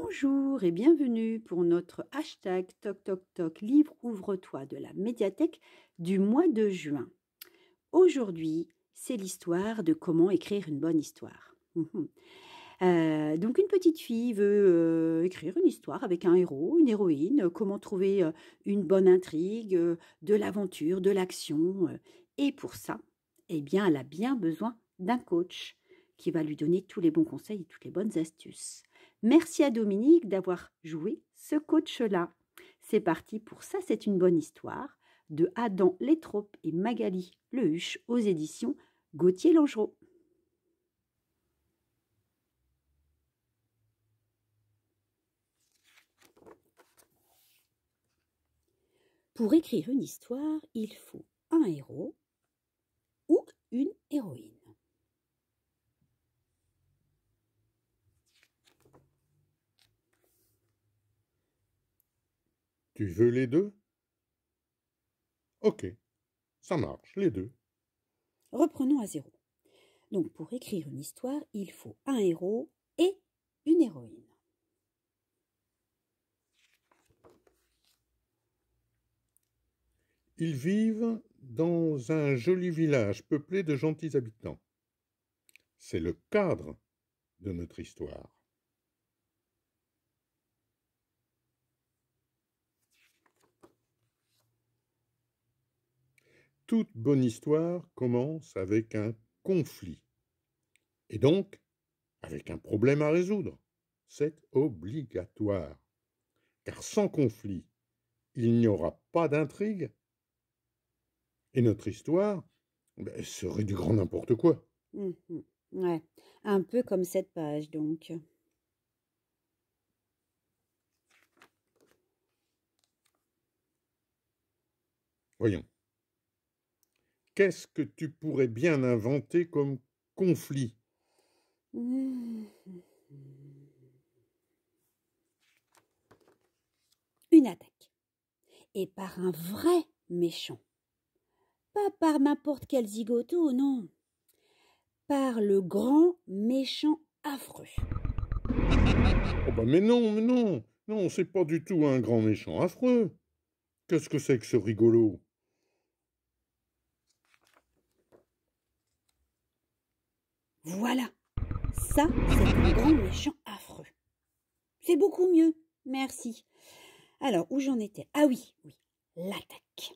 Bonjour et bienvenue pour notre hashtag Toc Toc Toc livre ouvre-toi de la médiathèque du mois de juin. Aujourd'hui, c'est l'histoire de comment écrire une bonne histoire. Donc une petite fille veut écrire une histoire avec un héros, une héroïne, comment trouver une bonne intrigue, de l'aventure, de l'action. Et pour ça, eh bien, elle a bien besoin d'un coach qui va lui donner tous les bons conseils et toutes les bonnes astuces. Merci à Dominique d'avoir joué ce coach-là. C'est parti pour Ça, c'est une bonne histoire de Adam Létrope et Magali Lehuche aux éditions Gauthier-Langereau. Pour écrire une histoire, il faut un héros ou une héroïne. Tu veux les deux? Ok, ça marche, les deux. Reprenons à zéro. Donc, pour écrire une histoire, il faut un héros et une héroïne. Ils vivent dans un joli village peuplé de gentils habitants. C'est le cadre de notre histoire. Toute bonne histoire commence avec un conflit, et donc avec un problème à résoudre. C'est obligatoire, car sans conflit, il n'y aura pas d'intrigue, et notre histoire serait du grand n'importe quoi. Ouais, un peu comme cette page donc. Voyons. Qu'est-ce que tu pourrais bien inventer comme conflit? Une attaque. Et par un vrai méchant. Pas par n'importe quel zigoto, non. Par le grand méchant affreux. Oh bah mais non, c'est pas du tout un grand méchant affreux. Qu'est-ce que c'est que ce rigolo? Voilà, ça c'est un grand méchant affreux. C'est beaucoup mieux, merci. Alors, où j'en étais? Ah oui, l'attaque.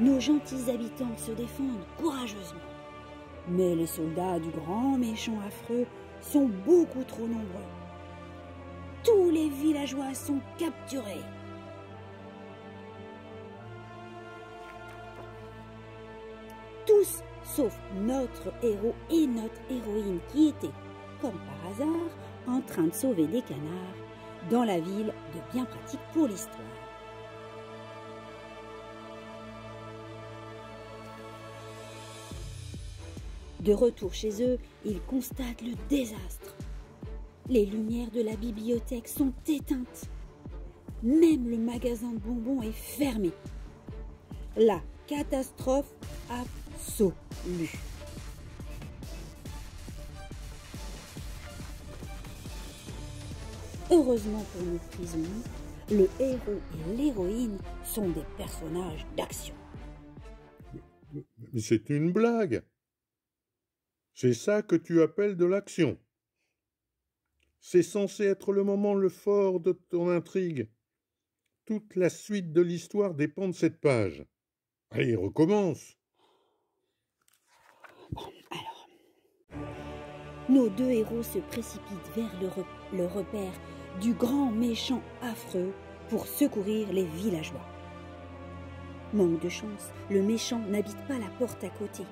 Nos gentils habitants se défendent courageusement. Mais les soldats du grand méchant affreux sont beaucoup trop nombreux. Tous les villageois sont capturés. Tous, sauf notre héros et notre héroïne qui étaient, comme par hasard, en train de sauver des canards dans la ville de Bien Pratique pour l'Histoire. De retour chez eux, ils constatent le désastre. Les lumières de la bibliothèque sont éteintes. Même le magasin de bonbons est fermé. La catastrophe absolue. Heureusement pour nos prisonniers, le héros et l'héroïne sont des personnages d'action. Mais c'est une blague. C'est ça que tu appelles de l'action. C'est censé être le moment le fort de ton intrigue. Toute la suite de l'histoire dépend de cette page. Allez, recommence. Bon, alors. Nos deux héros se précipitent vers le repère du grand méchant affreux pour secourir les villageois. Manque de chance, le méchant n'habite pas la porte à côté.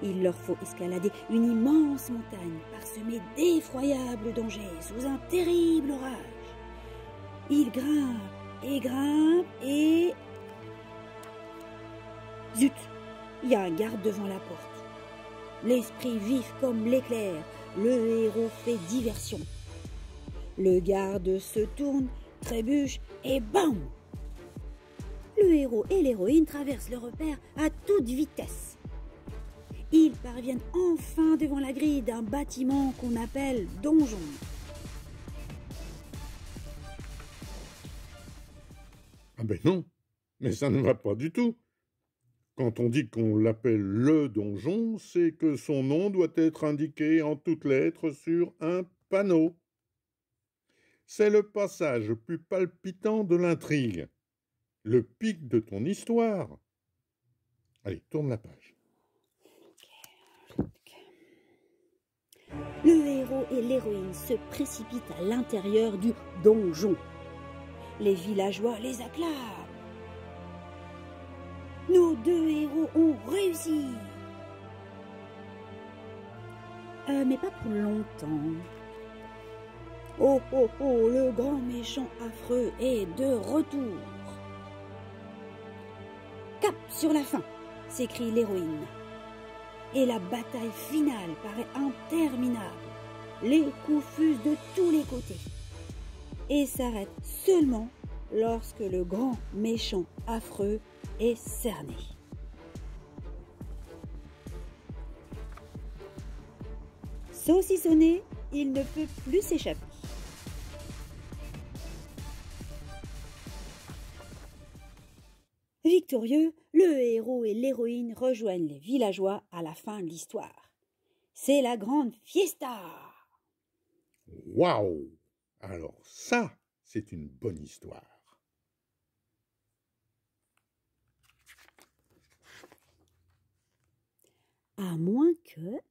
Il leur faut escalader une immense montagne parsemée d'effroyables dangers sous un terrible orage. Ils grimpent et... Zut! Il y a un garde devant la porte. L'esprit vif comme l'éclair, le héros fait diversion. Le garde se tourne, trébuche et bam! Le héros et l'héroïne traversent le repère à toute vitesse. Ils parviennent enfin devant la grille d'un bâtiment qu'on appelle donjon. Ah ben non, mais ça ne va pas du tout. Quand on dit qu'on l'appelle le donjon, c'est que son nom doit être indiqué en toutes lettres sur un panneau. C'est le passage plus palpitant de l'intrigue, le pic de ton histoire. Allez, tourne la page. Le héros et l'héroïne se précipitent à l'intérieur du donjon. Les villageois les acclament. Nos deux héros ont réussi. Mais pas pour longtemps. Oh, oh, oh, le grand méchant affreux est de retour. Cap sur la fin, s'écrie l'héroïne. Et la bataille finale paraît interminable. Les coups fusent de tous les côtés. Et s'arrête seulement lorsque le grand méchant affreux est cerné. Saucissonné, il ne peut plus s'échapper. Victorieux, le héros et l'héroïne rejoignent les villageois à la fin de l'histoire. C'est la grande fiesta! Waouh! Alors ça, c'est une bonne histoire. À moins que...